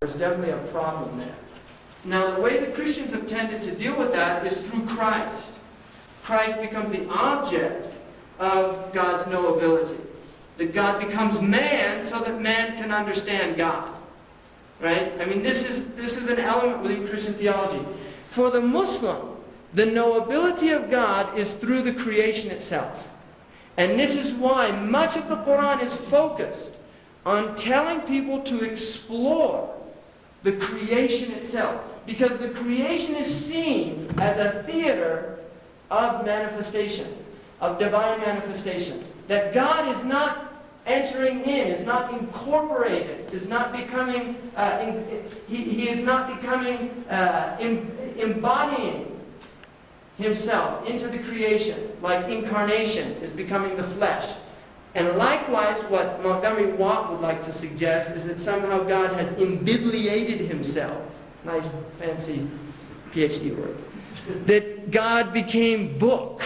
There's definitely a problem there. Now, the way the Christians have tended to deal with that is through Christ. Christ becomes the object of God's knowability. That God becomes man so that man can understand God. Right? I mean, this is an element within Christian theology. For the Muslim, the knowability of God is through the creation itself. And this is why much of the Qur'an is focused on telling people to explore the creation itself. Because the creation is seen as a theater of manifestation, of divine manifestation. That God is not entering in, is not incorporated, is not becoming, he is not becoming, embodying himself into the creation, like incarnation is becoming the flesh. And likewise, what Montgomery Watt would like to suggest is that somehow God has imbibliated himself. Nice, fancy PhD word. That God became book,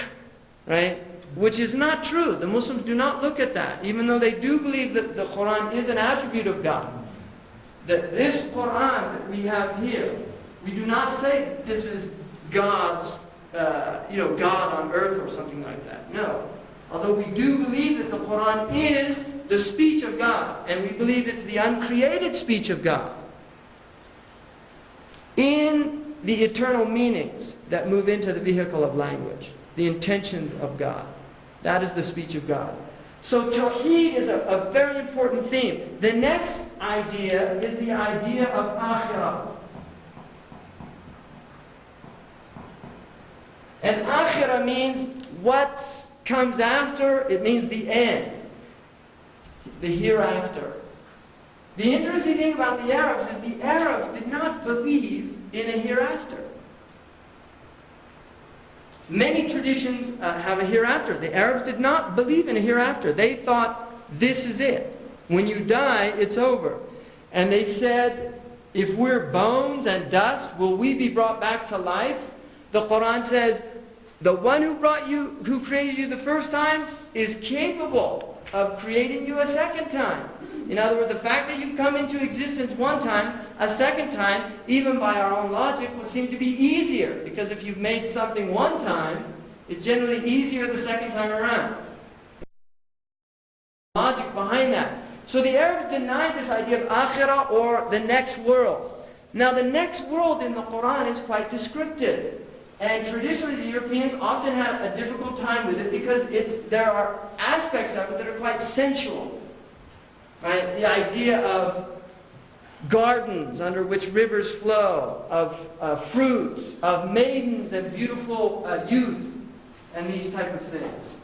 right? Which is not true. The Muslims do not look at that, even though they do believe that the Qur'an is an attribute of God. That this Qur'an that we have here, we do not say that this is God's, God on earth or something like that. No. Although we do believe that the Qur'an is the speech of God, and we believe it's the uncreated speech of God. In the eternal meanings that move into the vehicle of language, the intentions of God. That is the speech of God. So Tawheed is a very important theme. The next idea is the idea of Akhirah. And Akhirah means what comes after, it means the end. The hereafter. The interesting thing about the Arabs is the Arabs did not believe in a hereafter. Many traditions have a hereafter. The Arabs did not believe in a hereafter. They thought, this is it. When you die, it's over. And they said, if we're bones and dust, will we be brought back to life? The Qur'an says, the one who created you the first time is capable of creating you a second time. In other words, the fact that you've come into existence one time, a second time, even by our own logic, would seem to be easier. Because if you've made something one time, it's generally easier the second time around. Logic behind that. So the Arabs denied this idea of akhirah or the next world. Now the next world in the Qur'an is quite descriptive. And traditionally the Europeans often had a difficult time with it because there are aspects of it that are quite sensual. Right? The idea of gardens under which rivers flow, of fruits, of maidens and beautiful youth, and these type of things.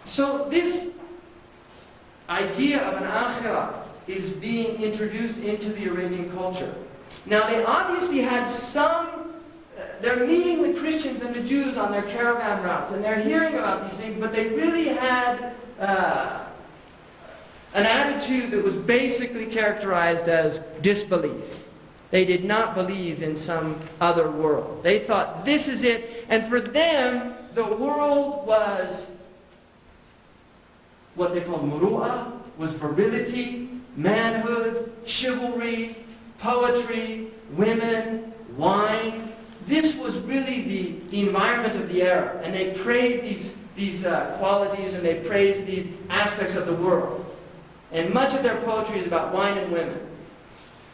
So this idea of an akhirah is being introduced into the Arabian culture. Now they obviously had they're meeting the Christians and the Jews on their caravan routes, and they're hearing about these things, but they really had an attitude that was basically characterized as disbelief. They did not believe in some other world. They thought, this is it. And for them, the world was what they called muru'ah, was virility, manhood, chivalry, poetry, women, wine. This was really the environment of the era. And they praised these qualities and they praised these aspects of the world. And much of their poetry is about wine and women.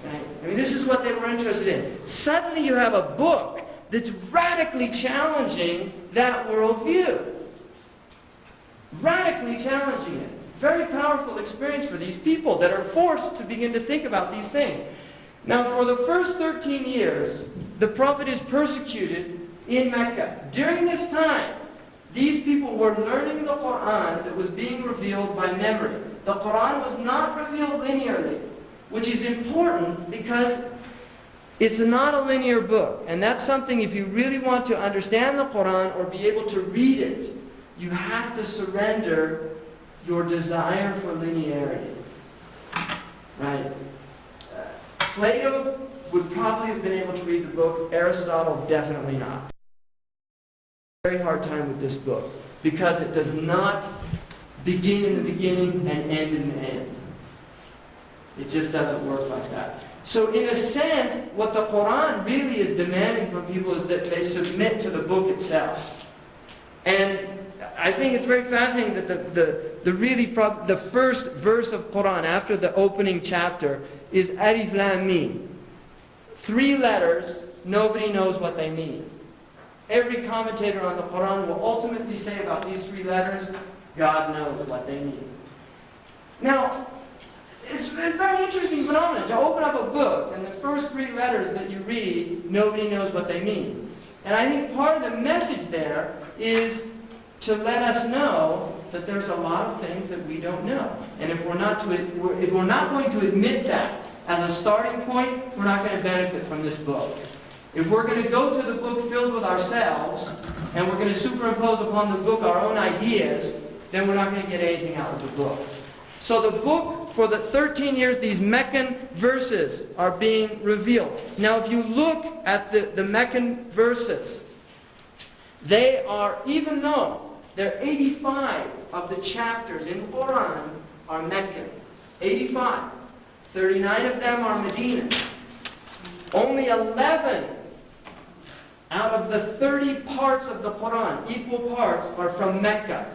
Right? I mean, this is what they were interested in. Suddenly you have a book that's radically challenging that worldview. Radically challenging it. Very powerful experience for these people that are forced to begin to think about these things. Now, for the first 13 years, the Prophet is persecuted in Mecca. During this time, these people were learning the Qur'an that was being revealed by memory. The Qur'an was not revealed linearly, which is important because it's not a linear book. And that's something, if you really want to understand the Qur'an or be able to read it, you have to surrender your desire for linearity. Right? Plato would probably have been able to read the book. Aristotle, definitely not. Very hard time with this book because it does not begin in the beginning and end in the end. It just doesn't work like that. So in a sense, what the Qur'an really is demanding from people is that they submit to the book itself. And I think it's very fascinating that the first verse of Qur'an after the opening chapter is Alif Lam Mim. 3 letters, nobody knows what they mean. Every commentator on the Qur'an will ultimately say about these 3 letters, God knows what they mean. Now, it's a very interesting phenomenon to open up a book and the first 3 letters that you read, nobody knows what they mean. And I think part of the message there is to let us know that there's a lot of things that we don't know. And if we're not going to admit that as a starting point, we're not going to benefit from this book. If we're going to go to the book filled with ourselves, and we're going to superimpose upon the book our own ideas, then we're not going to get anything out of the book. So the book, for the 13 years, these Meccan verses are being revealed. Now if you look at the Meccan verses, they are, even though there are 85 of the chapters in Qur'an are Meccan. 85. 39 of them are Medina. Only 11 out of the 30 parts of the Qur'an, equal parts, are from Mecca.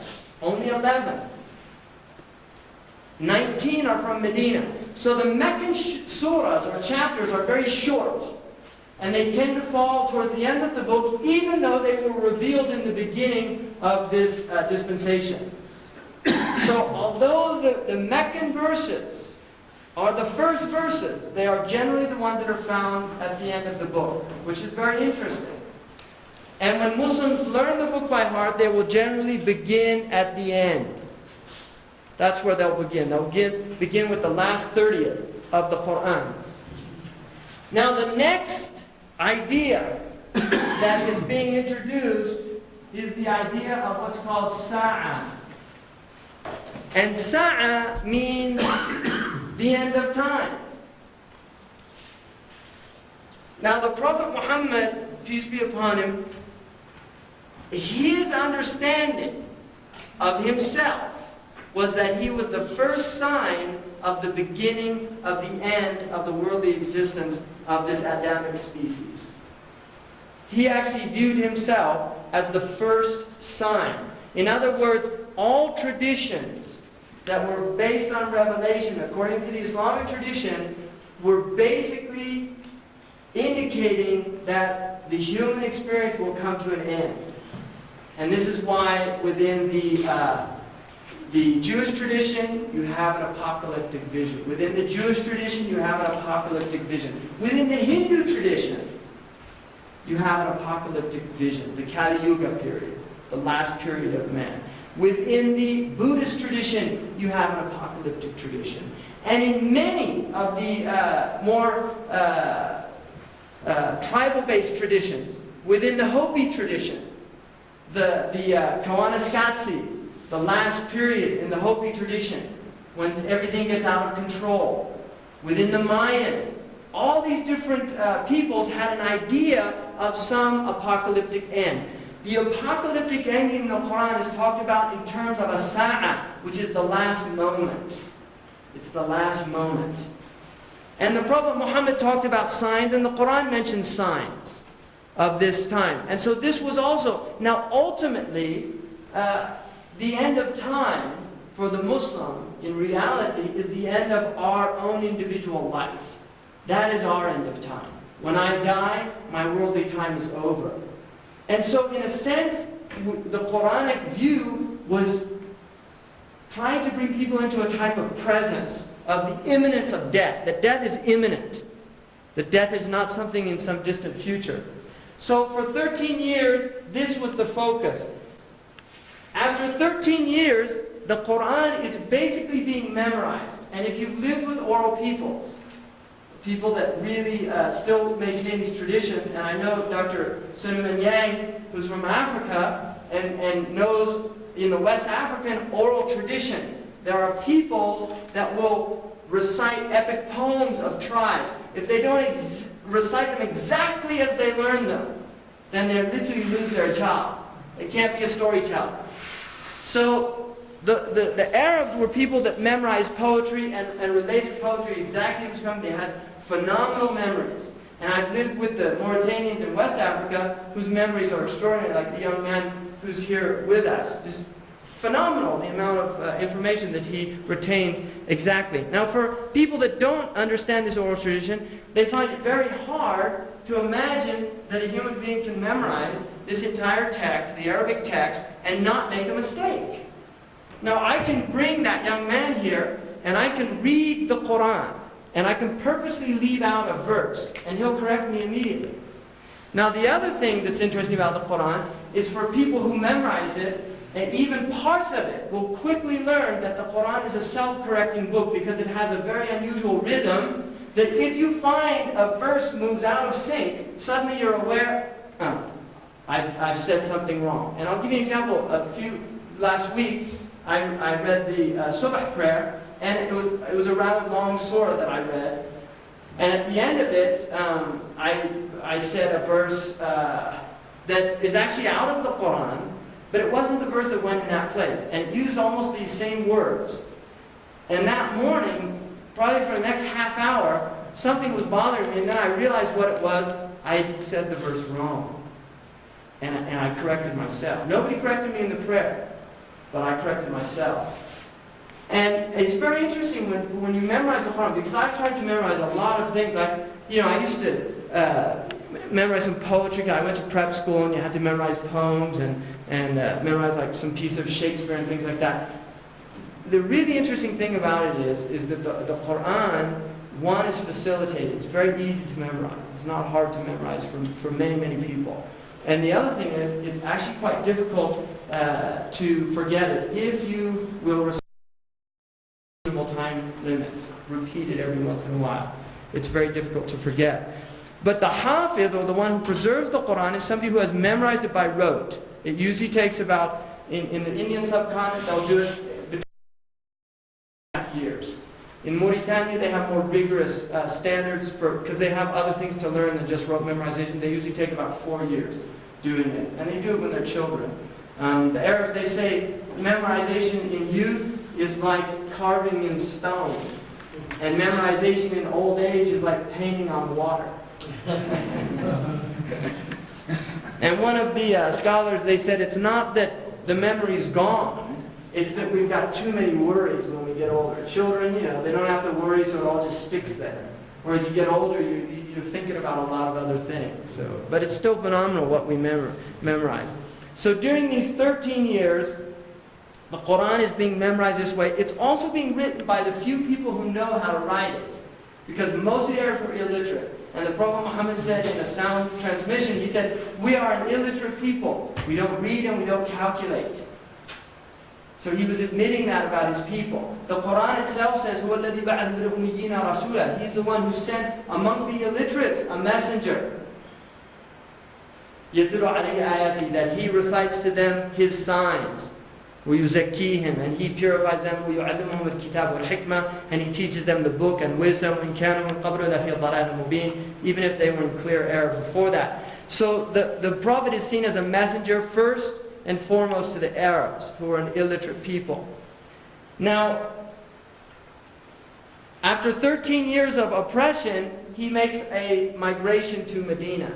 Only 11. 19 are from Medina. So the Meccan surahs or chapters are very short. And they tend to fall towards the end of the book, even though they were revealed in the beginning of this dispensation. So although the Meccan verses are the first verses, they are generally the ones that are found at the end of the book, which is very interesting. And when Muslims learn the book by heart, they will generally begin at the end. That's where they'll begin. They'll begin with the last 30th of the Qur'an. Now the next idea that is being introduced is the idea of what's called Sa'ah. And Sa'ah means the end of time. Now the Prophet Muhammad, peace be upon him, his understanding of himself was that he was the first sign of the beginning of the end of the worldly existence of this Adamic species. He actually viewed himself as the first sign. In other words, all traditions that were based on revelation, according to the Islamic tradition, were basically indicating that the human experience will come to an end. And this is why within the Jewish tradition, you have an apocalyptic vision. Within the Jewish tradition, you have an apocalyptic vision. Within the Hindu tradition, you have an apocalyptic vision, the Kali Yuga period, the last period of man. Within the Buddhist tradition, you have an apocalyptic tradition. And in many of the more tribal-based traditions, within the Hopi tradition, the Kawanaskatsi, the last period in the Hopi tradition, when everything gets out of control. Within the Mayan, all these different peoples had an idea of some apocalyptic end. The apocalyptic ending in the Quran is talked about in terms of a sa'ah, which is the last moment. It's the last moment. And the Prophet Muhammad talked about signs, and the Quran mentions signs of this time. And so this was also, now ultimately, the end of time for the Muslim, in reality, is the end of our own individual life. That is our end of time. When I die, my worldly time is over. And so, in a sense, the Quranic view was trying to bring people into a type of presence of the imminence of death. That death is imminent. That death is not something in some distant future. So for 13 years, this was the focus. After 13 years, the Qur'an is basically being memorized. And if you live with oral peoples, people that really still maintain these traditions, and I know Dr. Suleiman Yang, who's from Africa, and knows in the West African oral tradition, there are peoples that will recite epic poems of tribes. If they don't recite them exactly as they learn them, then they literally lose their job. They can't be a storyteller. So the Arabs were people that memorized poetry and related poetry exactly to them. They had phenomenal memories. And I've lived with the Mauritanians in West Africa whose memories are extraordinary, like the young man who's here with us. Just phenomenal, the amount of information that he retains exactly. Now, for people that don't understand this oral tradition, they find it very hard to imagine that a human being can memorize this entire text, the Arabic text, and not make a mistake. Now, I can bring that young man here, and I can read the Qur'an, and I can purposely leave out a verse, and he'll correct me immediately. Now, the other thing that's interesting about the Qur'an is for people who memorize it, and even parts of it, will quickly learn that the Qur'an is a self-correcting book because it has a very unusual rhythm that if you find a verse moves out of sync, suddenly you're aware, I've said something wrong. And I'll give you an example. Last week, I read the Subh prayer, and it was a rather long surah that I read. And at the end of it, I said a verse that is actually out of the Qur'an, but it wasn't the verse that went in that place. And it used almost these same words. And that morning, probably for the next half hour, something was bothering me, and then I realized what it was. I said the verse wrong. And I corrected myself. Nobody corrected me in the prayer, but I corrected myself. And it's very interesting when you memorize the Qur'an, because I've tried to memorize a lot of things. Like, I used to memorize some poetry. I went to prep school, and you had to memorize poems and memorize like some piece of Shakespeare and things like that. The really interesting thing about it is that the Qur'an, one, is facilitated. It's very easy to memorize. It's not hard to memorize for many, many people. And the other thing is, it's actually quite difficult to forget it if you will recite time limits, repeat it every once in a while. It's very difficult to forget. But the Hafidh, or the one who preserves the Qur'an, is somebody who has memorized it by rote. It usually takes about, in the Indian subcontinent, they'll do it between 2.5 years. In Mauritania, they have more rigorous standards because they have other things to learn than just rote memorization. They usually take about 4 years doing it. And they do it when they're children. The Arab, they say, memorization in youth is like carving in stone. And memorization in old age is like painting on water. And one of the scholars, they said it's not that the memory is gone, it's that we've got too many worries when we get older. Children, they don't have to worry, so it all just sticks there. Whereas you get older, you're thinking about a lot of other things. But it's still phenomenal what we memorize. So during these 13 years, the Qur'an is being memorized this way. It's also being written by the few people who know how to write it. Because most of the Arabs were illiterate. And the Prophet Muhammad said in a sound transmission, he said, we are an illiterate people. We don't read and we don't calculate. So he was admitting that about his people. The Qur'an itself says, هُوَ الَّذِي بَعَثَ بِالْأُمِّيِّينَ رَسُولًا. He's the one who sent amongst the illiterates a messenger. يَتْلُو عَلَيْهِ آيَاتِهِ, that he recites to them his signs. وَيُزَكِّيهِمْ, and he purifies them. وَيُعَلِّمُهُمُ الْكِتَابَ وَالْحِكْمَةِ, and he teaches them the book and wisdom. إِنْ كَانُوا مِنْ قَبْلُ لَفِي ضَلَالٍ مُبِينٍ, even if they were in clear error before that. So the Prophet is seen as a messenger first and foremost to the Arabs, who are an illiterate people. Now, after 13 years of oppression, he makes a migration to Medina.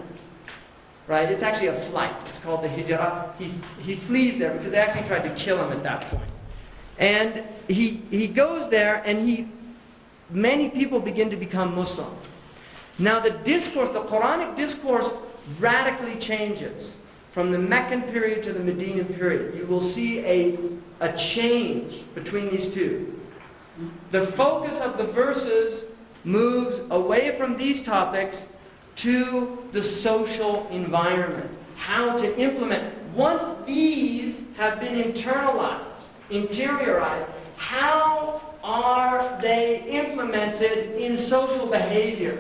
Right? It's actually a flight. It's called the Hijrah. He flees there because they actually tried to kill him at that point. And he goes there, and many people begin to become Muslim. Now the Quranic discourse radically changes from the Meccan period to the Medinan period. You will see a change between these two. The focus of the verses moves away from these topics to the social environment. How to implement. Once these have been internalized, interiorized, how are they implemented in social behavior?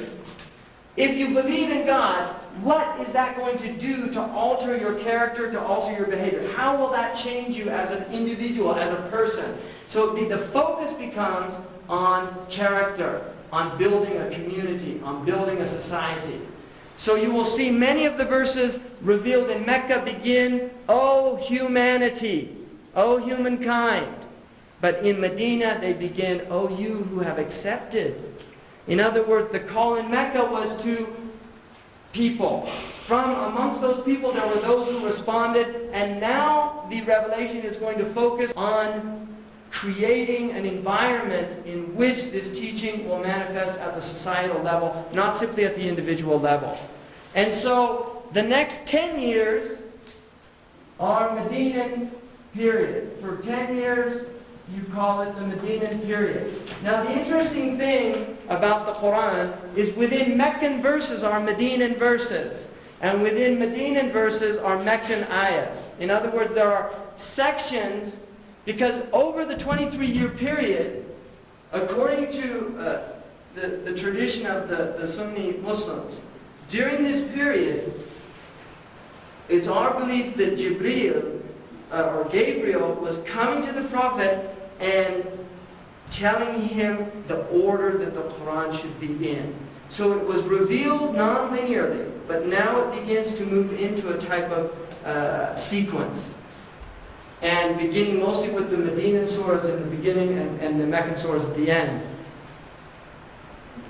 If you believe in God, what is that going to do to alter your character, to alter your behavior? How will that change you as an individual, as a person? So the focus becomes on character, on building a community, on building a society. So you will see many of the verses revealed in Mecca begin, O humanity, O humankind, But in Medina, they begin, "Oh, you who have accepted." In other words, the call in Mecca was to people. From amongst those people, there were those who responded, and now the revelation is going to focus on creating an environment in which this teaching will manifest at the societal level, not simply at the individual level. And so, the next 10 years are Medinan period. For 10 years, you call it the Medinan period. Now, the interesting thing about the Qur'an is within Meccan verses are Medinan verses. And within Medinan verses are Meccan ayahs. In other words, there are sections, because over the 23-year period, according to the tradition of the Sunni Muslims, during this period, it's our belief that Jibreel, or Gabriel, was coming to the Prophet and telling him the order that the Qur'an should be in. So it was revealed non-linearly, but now it begins to move into a type of sequence. And beginning mostly with the Medinan surahs in the beginning and the Meccan surahs at the end.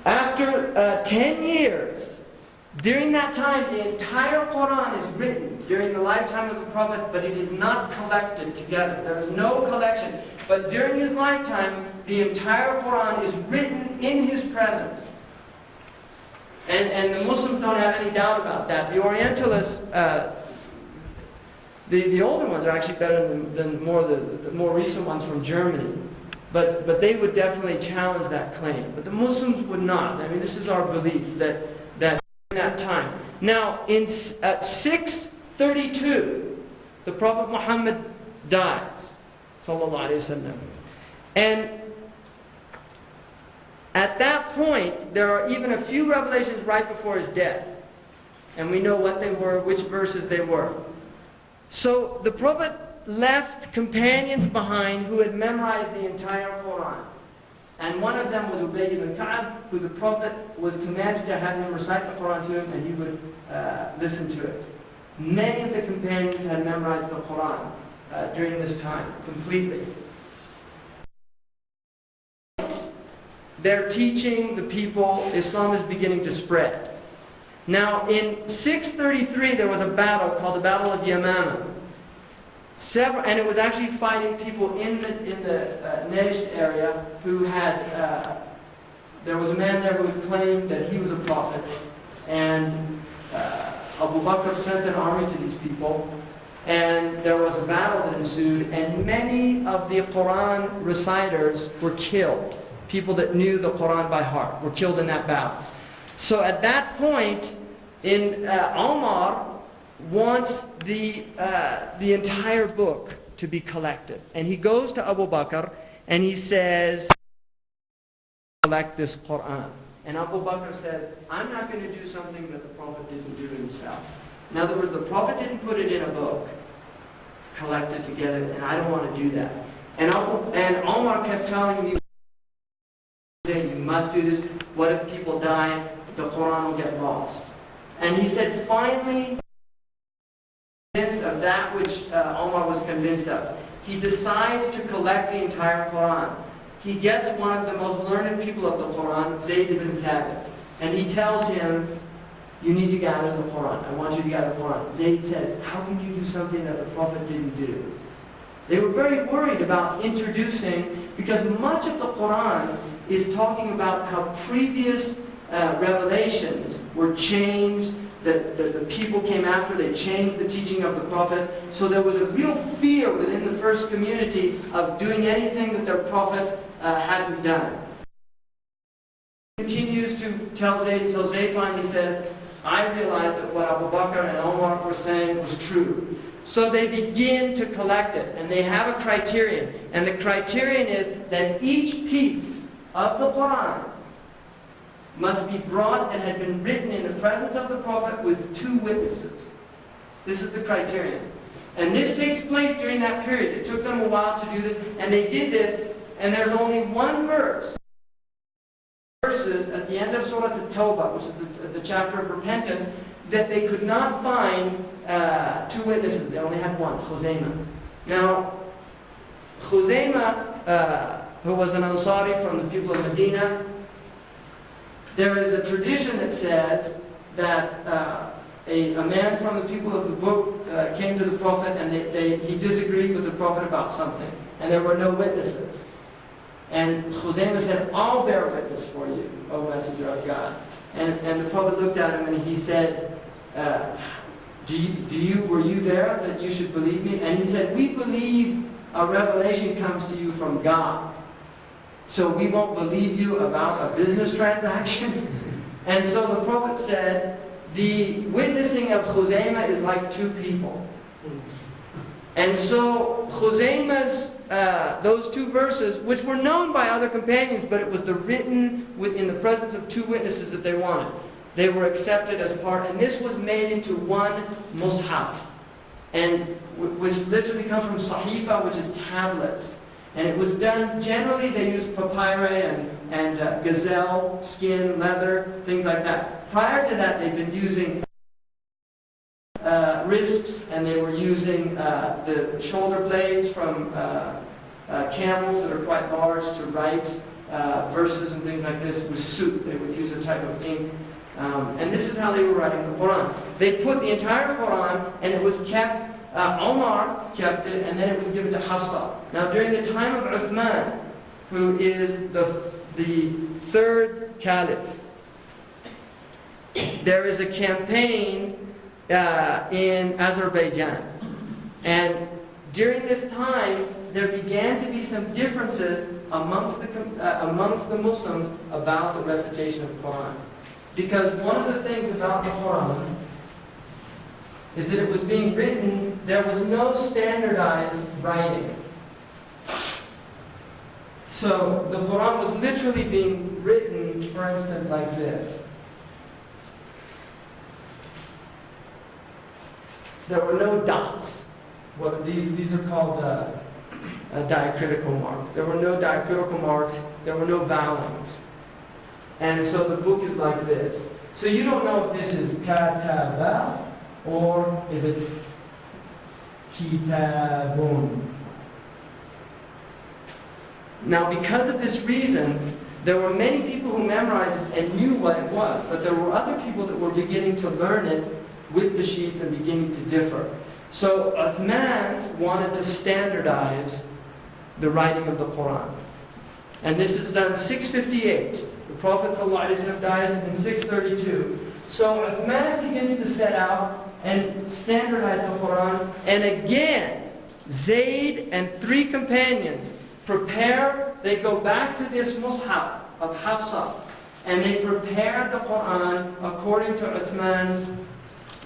After 10 years, during that time, the entire Qur'an is written during the lifetime of the Prophet, but it is not collected together. There is no collection. But during his lifetime, the entire Qur'an is written in his presence. And the Muslims don't have any doubt about that. The Orientalists, the older ones are actually better than the more recent ones from Germany. But they would definitely challenge that claim. But the Muslims would not. I mean, this is our belief that that time. Now, in 632, the Prophet Muhammad dies, sallallahu alaihi wasallam, and at that point, there are even a few revelations right before his death, and we know what they were, which verses they were. So the Prophet left companions behind who had memorized the entire Quran. And one of them was Ubay ibn Ka'ab, who the Prophet was commanded to have him recite the Quran to him, and he would listen to it. Many of the companions had memorized the Quran during this time, completely. They're teaching the people, Islam is beginning to spread. Now, in 633, there was a battle called the Battle of Yamama. And it was actually fighting people in the Najd area who had, there was a man there who had claimed that he was a prophet, and Abu Bakr sent an army to these people, and there was a battle that ensued, and many of the Quran reciters were killed. People that knew the Quran by heart were killed in that battle. So at that point, Omar wants the entire book to be collected. And he goes to Abu Bakr and he says, collect this Quran. And Abu Bakr said, I'm not going to do something that the Prophet didn't do himself. In other words, the Prophet didn't put it in a book, collect it together, and I don't want to do that. And Omar kept telling me, you must do this. What if people die? The Quran will get lost. And he said, finally, convinced of that which Omar was convinced of, he decides to collect the entire Quran. He gets one of the most learned people of the Quran, Zayd ibn Thabit, and he tells him, you need to gather the Quran. I want you to gather the Quran. Zayd says, how can you do something that the Prophet didn't do? They were very worried about introducing, because much of the Quran is talking about how previous revelations were changed, that the people came after, they changed the teaching of the Prophet. So there was a real fear within the first community of doing anything that their Prophet hadn't done. He continues to tell Zayd until Zayd finally says, I realized that what Abu Bakr and Omar were saying was true. So they begin to collect it, and they have a criterion. And the criterion is that each piece of the Quran must be brought and had been written in the presence of the Prophet with 2 witnesses. This is the criterion. And this takes place during that period. It took them a while to do this, and they did this, and there's only one verse. Verses at the end of Surah At-Tawbah, which is the chapter of repentance, that they could not find 2 witnesses. They only had one, Khuzaymah. Now, Khuzaymah who was an Ansari from the people of Medina, there is a tradition that says that a man from the people of the book came to the Prophet, and he disagreed with the Prophet about something, and there were no witnesses. And Khuzaymah said, "I'll bear witness for you, O Messenger of God." And the Prophet looked at him and he said, were you there that you should believe me? And he said, "We believe a revelation comes to you from God. So we won't believe you about a business transaction." And so the Prophet said, the witnessing of Khuzaymah is like two people. And so Khuzaymah's, those two verses, which were known by other companions, but it was the written in the presence of two witnesses that they wanted. They were accepted as part, and this was made into one mushaf, and which literally comes from sahifa, which is tablets. And it was done, generally they used papyri and gazelle, skin, leather, things like that. Prior to that, they'd been using risps, and they were using the shoulder blades from camels that are quite large to write verses and things like this. With soup, they would use a type of ink. And this is how they were writing the Qur'an. They put the entire Qur'an, and it was kept, Omar kept it, and then it was given to Hafsa. Now during the time of Uthman, who is the third caliph, there is a campaign in Azerbaijan. And during this time, there began to be some differences amongst the Muslims about the recitation of the Qur'an. Because one of the things about the Qur'an is that it was being written, there was no standardized writing. So the Qur'an was literally being written, for instance, like this. There were no dots. Well, these are called diacritical marks. There were no diacritical marks. There were no vowings. And so the book is like this. So you don't know if this is kataba or if it's kitabun. Now because of this reason, there were many people who memorized it and knew what it was, but there were other people that were beginning to learn it with the sheets and beginning to differ. So Uthman wanted to standardize the writing of the Qur'an. And this is done 658. The Prophet ﷺ dies in 632. So Uthman begins to set out and standardize the Qur'an. And again, Zayd and three companions prepare, they go back to this mushaf of Hafsa, and they prepare the Qur'an according to Uthman's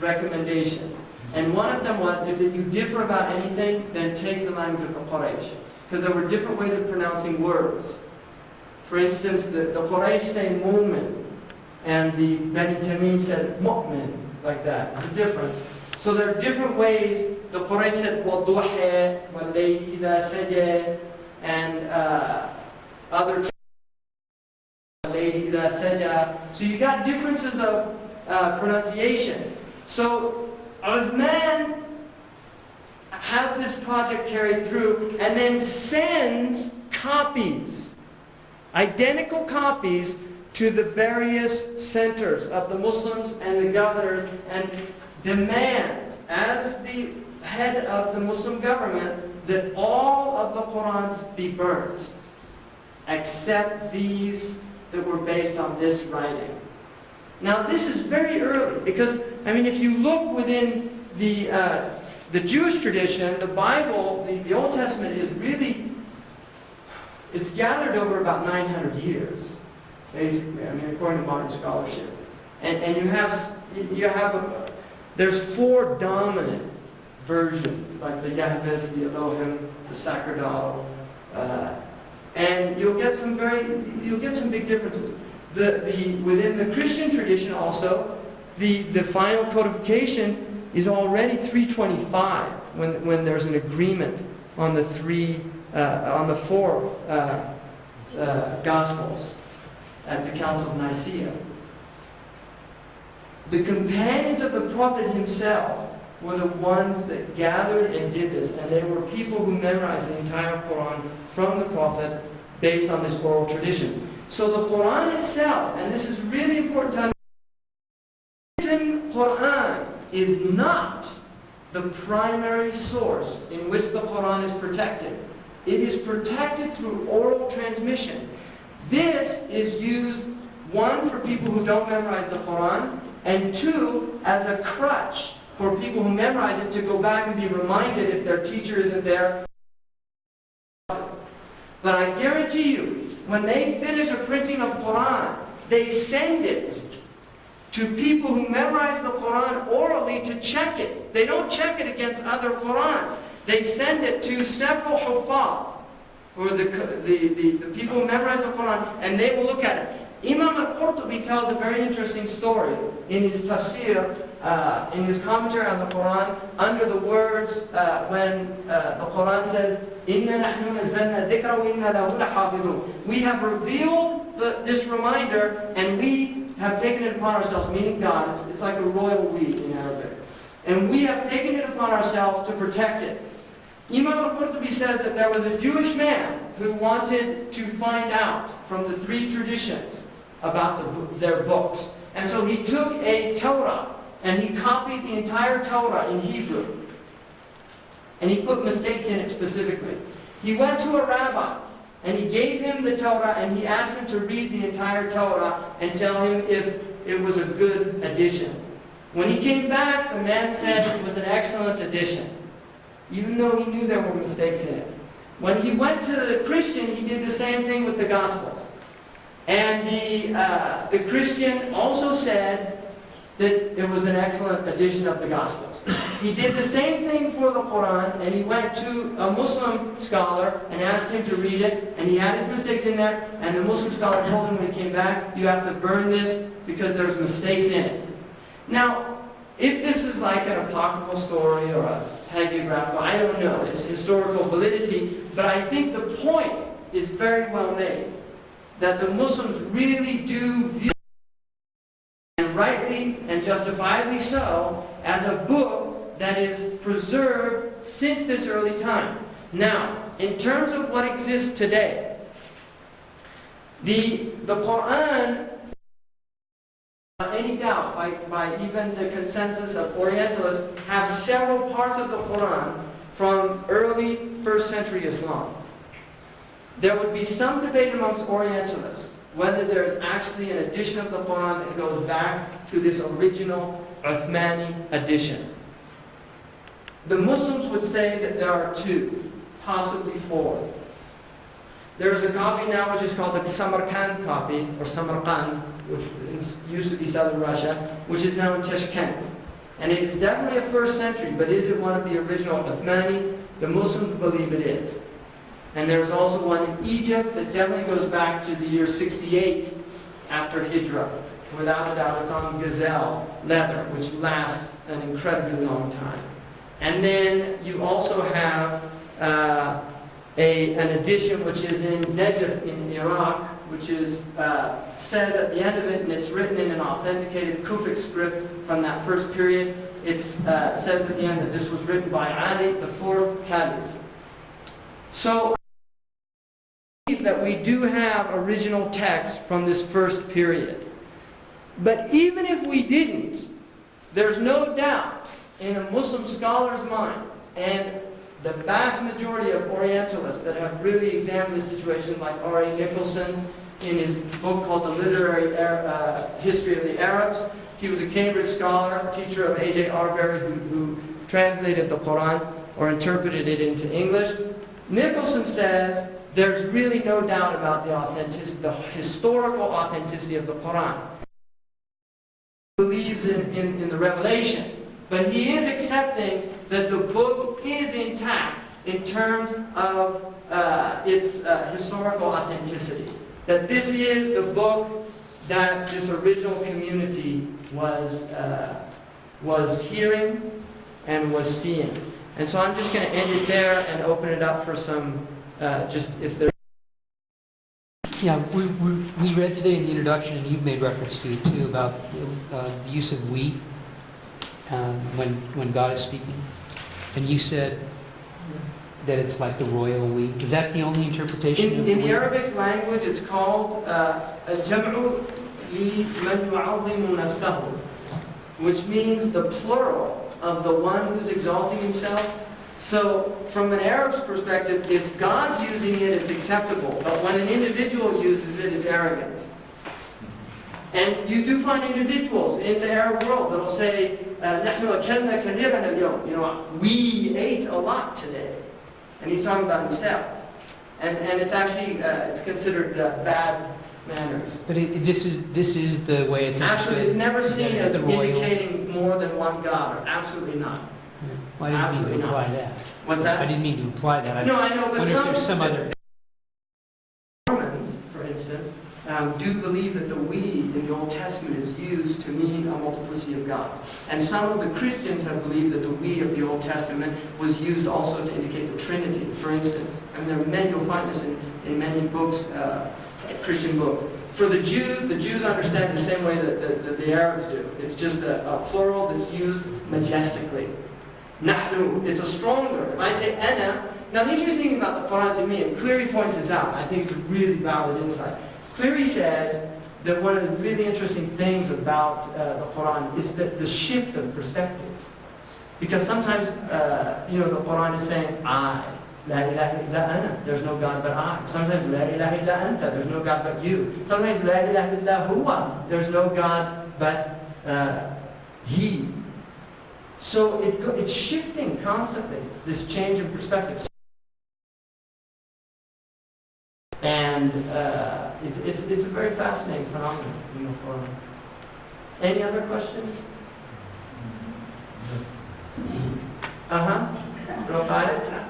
recommendations. And one of them was, if you differ about anything, then take the language of the Quraysh. Because there were different ways of pronouncing words. For instance, the Quraysh say mu'min, and the Bani Tamim said mu'min, like that. It's a difference. So there are different ways. The Quraysh said waduha, walayli idha sajad, and other walayli idha sajad. So you got differences of pronunciation. So Uthman has this project carried through and then sends copies, identical copies, to the various centers of the Muslims and the governors, and demands, as the head of the Muslim government, that all of the Qur'ans be burnt, except these that were based on this writing. Now this is very early, because, I mean, if you look within the Jewish tradition, the Bible, the Old Testament is really, it's gathered over about 900 years, basically, I mean, according to modern scholarship. And there's four dominant versions, like the Yahweh's, the Elohim, the Sacerdal, and you'll get some big differences. Within the Christian tradition also, the final codification is already 325 when there's an agreement on the four Gospels at the Council of Nicaea. The companions of the Prophet himself were the ones that gathered and did this, and they were people who memorized the entire Qur'an from the Prophet based on this oral tradition. So the Qur'an itself, and this is really important to understand, the written Qur'an is not the primary source in which the Qur'an is protected. It is protected through oral transmission. This is used, one, for people who don't memorize the Qur'an, and two, as a crutch for people who memorize it to go back and be reminded if their teacher isn't there. But I guarantee you, when they finish a printing of Qur'an, they send it to people who memorize the Qur'an orally to check it. They don't check it against other Qur'ans. They send it to several huffaz, or the people who memorize the Qur'an, and they will look at it. Imam al-Qurtubi tells a very interesting story in his tafsir, in his commentary on the Qur'an, under the words when the Qur'an says, "Inna nahnu nazzalna dhikra wa inna lahu lahafidhun." We have revealed this reminder, and we have taken it upon ourselves, meaning God. It's like a royal we in Arabic. And we have taken it upon ourselves to protect it. Imam al-Qurtubi says that there was a Jewish man who wanted to find out from the three traditions about their books. And so he took a Torah and he copied the entire Torah in Hebrew. And he put mistakes in it specifically. He went to a rabbi and he gave him the Torah and he asked him to read the entire Torah and tell him if it was a good addition. When he came back, the man said it was an excellent addition, even though he knew there were mistakes in it. When he went to the Christian, he did the same thing with the Gospels. And the Christian also said that it was an excellent edition of the Gospels. He did the same thing for the Qur'an, and he went to a Muslim scholar and asked him to read it, and he had his mistakes in there, and the Muslim scholar told him when he came back, "You have to burn this because there's mistakes in it." Now, if this is like an apocryphal story or a hagiographical, I don't know, it's historical validity, but I think the point is very well made, that the Muslims really do view, and rightly and justifiably so, as a book that is preserved since this early time. Now, in terms of what exists today, the Qur'an, without any doubt, by even the consensus of Orientalists, have several parts of the Qur'an from early 1st century Islam. There would be some debate amongst Orientalists whether there is actually an edition of the Qur'an that goes back to this original Uthmani edition. The Muslims would say that there are two, possibly four. There is a copy now which is called the Samarkand copy, or Samarkand, which used to be southern Russia, which is now in Tashkent. And it is definitely a 1st century, but is it one of the original Uthmani? The Muslims believe it is. And there's also one in Egypt that definitely goes back to the year 68 after Hijrah. Without a doubt, it's on gazelle leather, which lasts an incredibly long time. And then you also have an edition which is in Najaf in Iraq, which is says at the end of it, and it's written in an authenticated Kufic script from that first period. It says at the end that this was written by Ali, the 4th Caliph. So I believe that we do have original text from this first period. But even if we didn't, there's no doubt in a Muslim scholar's mind, and the vast majority of Orientalists that have really examined this situation, like R.A. Nicholson in his book called The Literary History of the Arabs. He was a Cambridge scholar, teacher of A.J. Arbery, who translated the Qur'an or interpreted it into English. Nicholson says there's really no doubt about the historical authenticity of the Qur'an. He believes in the revelation, but he is accepting that the book is intact in terms of its historical authenticity. That this is the book that this original community was hearing and was seeing. And so I'm just going to end it there and open it up for some, just if there. Yeah, we read today in the introduction, and you've made reference to it too, about the use of "we." when God is speaking? And you said that it's like the royal we. Is that the only interpretation? In the Arabic language, it's called al-jam'u liman yu'azzimu nafsahu, which means the plural of the one who's exalting himself. So, from an Arab's perspective, if God's using it, it's acceptable. But when an individual uses it, it's arrogance. And you do find individuals in the Arab world that'll say, "Nahnu akalna kathiran al-yawm." You know, we ate a lot today. And he's talking about himself. And it's actually, it's considered bad manners. But this is the way it's understood. Absolutely, it's never seen as the royal. indicating more than one God. Absolutely not. Well, I didn't mean to imply that. What's that? I didn't mean to imply that. No, I know, but wonder if there's some other. Mormons, for instance, do believe that the we in the Old Testament is used to mean a multiplicity of gods. And some of the Christians have believed that the we of the Old Testament was used also to indicate the Trinity, for instance. I mean, there are many, you'll find this in many books, Christian books. For the Jews understand the same way that the Arabs do. It's just a plural that's used majestically. Nahnu, it's a stronger. If I say ana, now the interesting thing about the Qur'an to me, and Cleary points this out, I think it's a really valid insight. Cleary says that one of the really interesting things about the Qur'an is the shift of perspectives. Because sometimes, the Qur'an is saying, I, la ilaha illa ana, there's no God but I. Sometimes, la ilaha illa anta, there's no God but you. Sometimes, la ilaha illa huwa, there's no God but he. So it's shifting constantly, this change in perspective. And it's a very fascinating phenomenon in the Quran. Any other questions?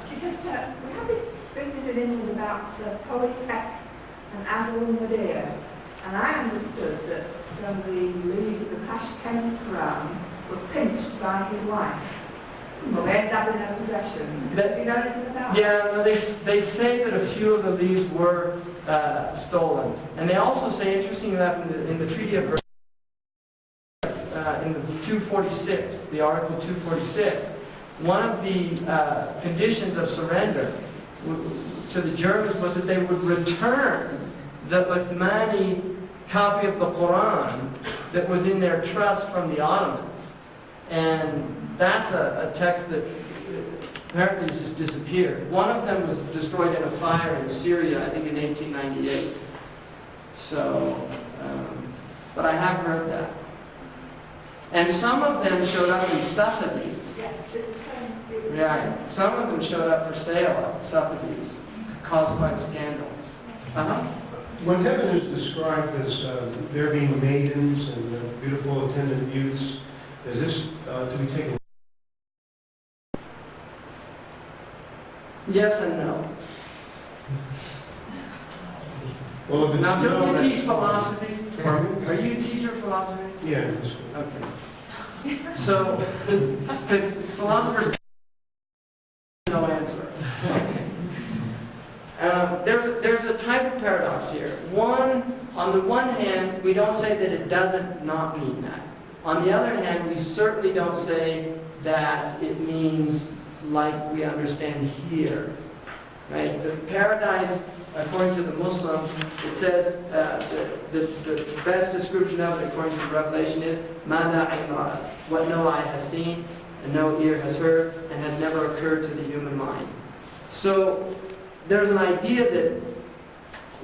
Because we have this business in England about polypec and Azal and Madeira. And I understood that some of the leaves of the Tashkent Quran were pinched by his wife. Well, they ended up in their possession. Do you know anything about that? Yeah, no, they say that a few of the leaves were stolen. And they also say, interestingly enough, in the Treaty of Versailles, in the 246, the Article 246, one of the conditions of surrender to the Germans was that they would return the Uthmani copy of the Quran that was in their trust from the Ottomans. And that's a text that apparently just disappeared. One of them was destroyed in a fire in Syria, I think in 1898. So, but I have heard that. And some of them showed up in Sotheby's. Yes, it's the same. Right. Some of them showed up for sale at Sotheby's, caused quite a scandal. When heaven is described as there being maidens and beautiful attendant youths, is this to be taken? Yes and no. Well, if it's Now, don't no, you teach philosophy? Pardon? Are you a teacher of philosophy? Yeah. It's, Okay. So, because philosophers no answer. There's a type of paradox here. On the one hand, we don't say that it doesn't not mean that. On the other hand, we certainly don't say that it means like we understand here. Right? The paradise, according to the Muslim, it says the best description of it, according to the Revelation, is "Ma la ayn ra'at," what no eye has seen and no ear has heard and has never occurred to the human mind. So there's an idea that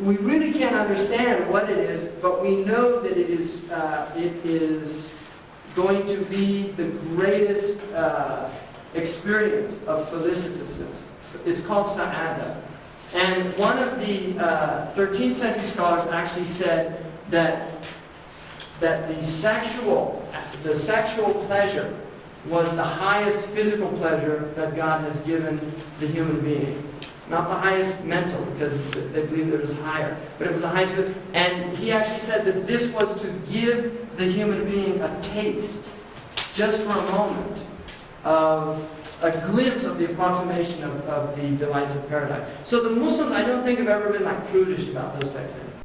we really can't understand what it is, but we know that it is going to be the greatest experience of felicitousness. It's called Sa'ada. And one of the 13th century scholars actually said that the sexual pleasure was the highest physical pleasure that God has given the human being. Not the highest mental, because they believe there was higher. But it was the highest. And he actually said that this was to give the human being a taste, just for a moment, of a glimpse of the approximation of the delights of paradise. So the Muslims, I don't think, have ever been like prudish about those types of things.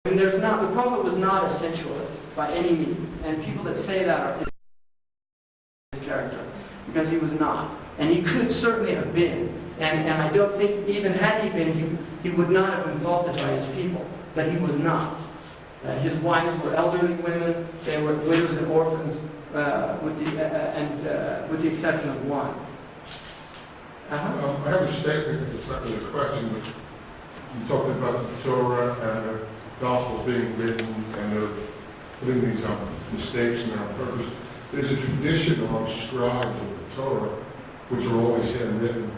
I mean, the Prophet was not a sensualist by any means, and people that say that are because he was not. And he could certainly have been. And I don't think even had he been, he would not have been faulted by his people. But he was not. His wives were elderly women. They were widows and orphans, with the exception of one. I have a statement, it's not really a question, but you talked about the Torah and the Gospels being written and they're putting these mistakes in there on purpose. There's a tradition among scribes of the Torah, which are always handwritten,